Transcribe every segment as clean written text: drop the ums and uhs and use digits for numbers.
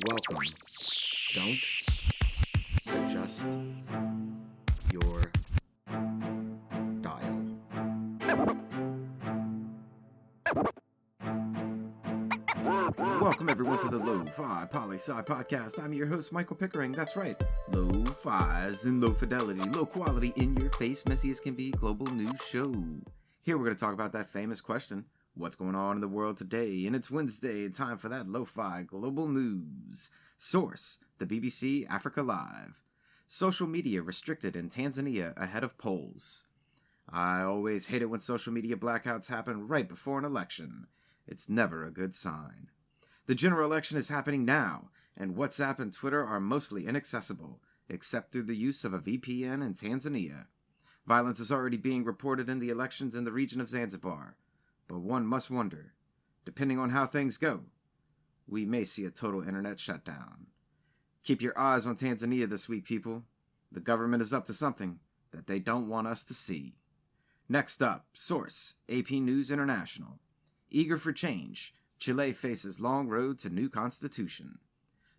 Welcome. Don't adjust your dial. Welcome everyone to the Lofi Poli Sci podcast. I'm your host, Michael Pickering. That's right. Lo-fi as in low fidelity, low quality, in your face, messy as can be, global news show. Here we're going to talk about that famous question, what's going on in the world today? And it's Wednesday, time for that lo-fi global news. Source, the BBC Africa Live. Social media restricted in Tanzania ahead of polls. I always hate it when social media blackouts happen right before an election. It's never a good sign. The general election is happening now, and WhatsApp and Twitter are mostly inaccessible, except through the use of a VPN in Tanzania. Violence is already being reported in the elections in the region of Zanzibar, but one must wonder, depending on how things go, we may see a total internet shutdown. Keep your eyes on Tanzania this week, people. The government is up to something that they don't want us to see. Next up, source, AP News International. Eager for change, Chile faces long road to new constitution.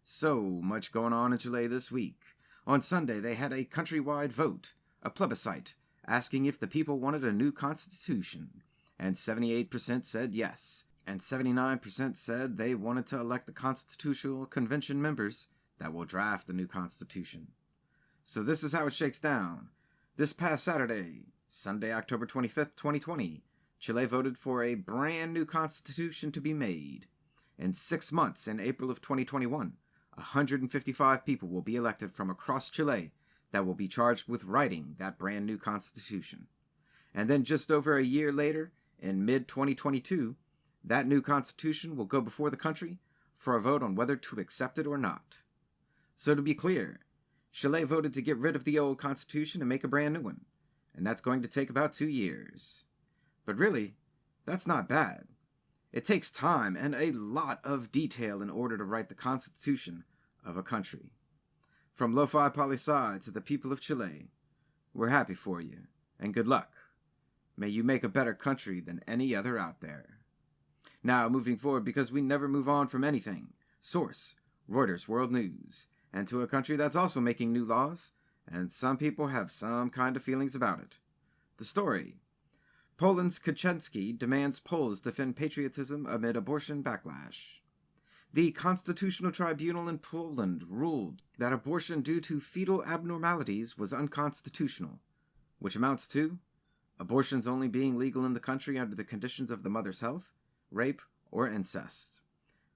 So much going on in Chile this week. On Sunday, they had a countrywide vote, a plebiscite, asking if the people wanted a new constitution. And 78% said yes, and 79% said they wanted to elect the Constitutional Convention members that will draft the new constitution. So this is how it shakes down. This past Saturday, Sunday, October 25th, 2020, Chile voted for a brand new constitution to be made. In 6 months, in April of 2021, 155 people will be elected from across Chile that will be charged with writing that brand new constitution. And then just over a year later, in mid-2022, that new constitution will go before the country for a vote on whether to accept it or not. So to be clear, Chile voted to get rid of the old constitution and make a brand new one, and that's going to take about 2 years. But really, that's not bad. It takes time and a lot of detail in order to write the constitution of a country. From Lofi Poli Sci to the people of Chile, we're happy for you, and good luck. May you make a better country than any other out there. Now, moving forward, because we never move on from anything. Source, Reuters World News. And to a country that's also making new laws, and some people have some kind of feelings about it. The story. Poland's Kaczynski demands Poles defend patriotism amid abortion backlash. The Constitutional Tribunal in Poland ruled that abortion due to fetal abnormalities was unconstitutional, which amounts to abortions only being legal in the country under the conditions of the mother's health, rape, or incest.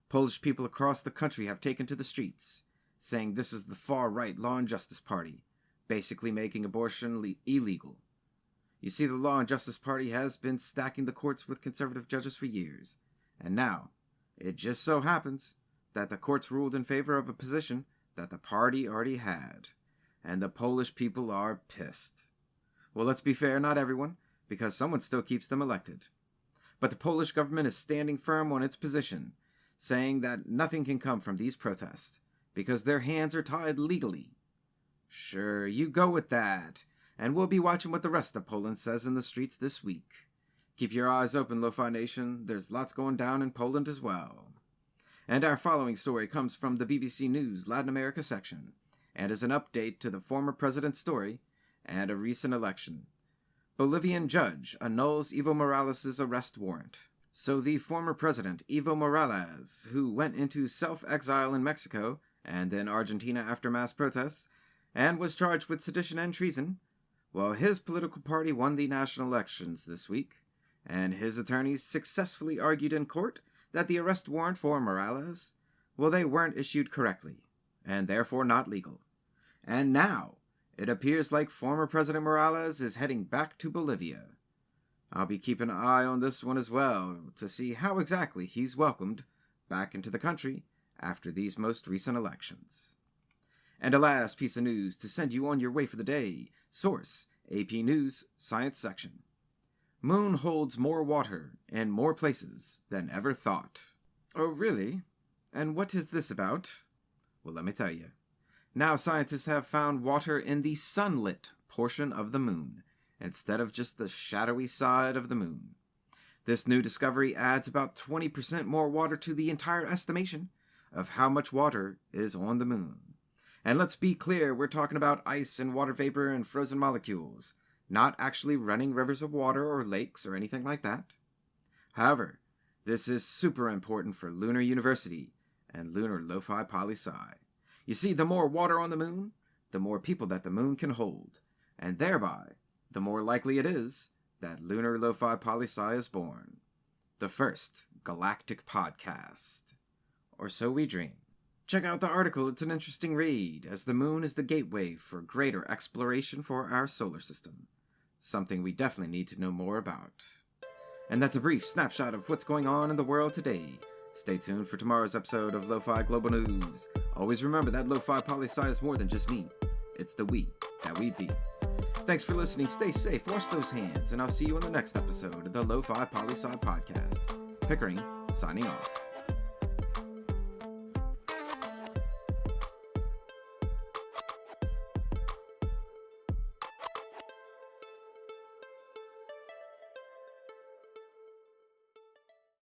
Polish people across the country have taken to the streets, saying this is the far-right Law and Justice Party, basically making abortion illegal. You see, the Law and Justice Party has been stacking the courts with conservative judges for years, and now, it just so happens that the courts ruled in favor of a position that the party already had, and the Polish people are pissed. Well, let's be fair, not everyone, because someone still keeps them elected. But the Polish government is standing firm on its position, saying that nothing can come from these protests, because their hands are tied legally. Sure, you go with that. And we'll be watching what the rest of Poland says in the streets this week. Keep your eyes open, Lo-Fi Nation. There's lots going down in Poland as well. And our following story comes from the BBC News Latin America section, and is an update to the former president's story and a recent election. Bolivian judge annuls Evo Morales' arrest warrant. So the former president, Evo Morales, who went into self-exile in Mexico and then Argentina after mass protests, and was charged with sedition and treason, well, his political party won the national elections this week, and his attorneys successfully argued in court that the arrest warrant for Morales, well, they weren't issued correctly, and therefore not legal. And now, it appears like former President Morales is heading back to Bolivia. I'll be keeping an eye on this one as well, to see how exactly he's welcomed back into the country after these most recent elections. And a last piece of news to send you on your way for the day. Source, AP News, Science section. Moon holds more water in more places than ever thought. Oh, really? And what is this about? Well, let me tell you. Now scientists have found water in the sunlit portion of the moon, instead of just the shadowy side of the moon. This new discovery adds about 20% more water to the entire estimation of how much water is on the moon. And let's be clear, we're talking about ice and water vapor and frozen molecules, not actually running rivers of water or lakes or anything like that. However, this is super important for Lunar University and Lunar Lofi Poli Sci. You see, the more water on the moon, the more people that the moon can hold, and thereby, the more likely it is that Lunar Lofi Poli Sci is born. The first galactic podcast. Or so we dream. Check out the article, it's an interesting read, as the moon is the gateway for greater exploration for our solar system. Something we definitely need to know more about. And that's a brief snapshot of what's going on in the world today. Stay tuned for tomorrow's episode of Lo-Fi Global News. Always remember that Lofi Poli Sci is more than just me. It's the we that we be. Thanks for listening, stay safe, wash those hands, and I'll see you on the next episode of the Lofi Poli Sci podcast. Pickering, signing off.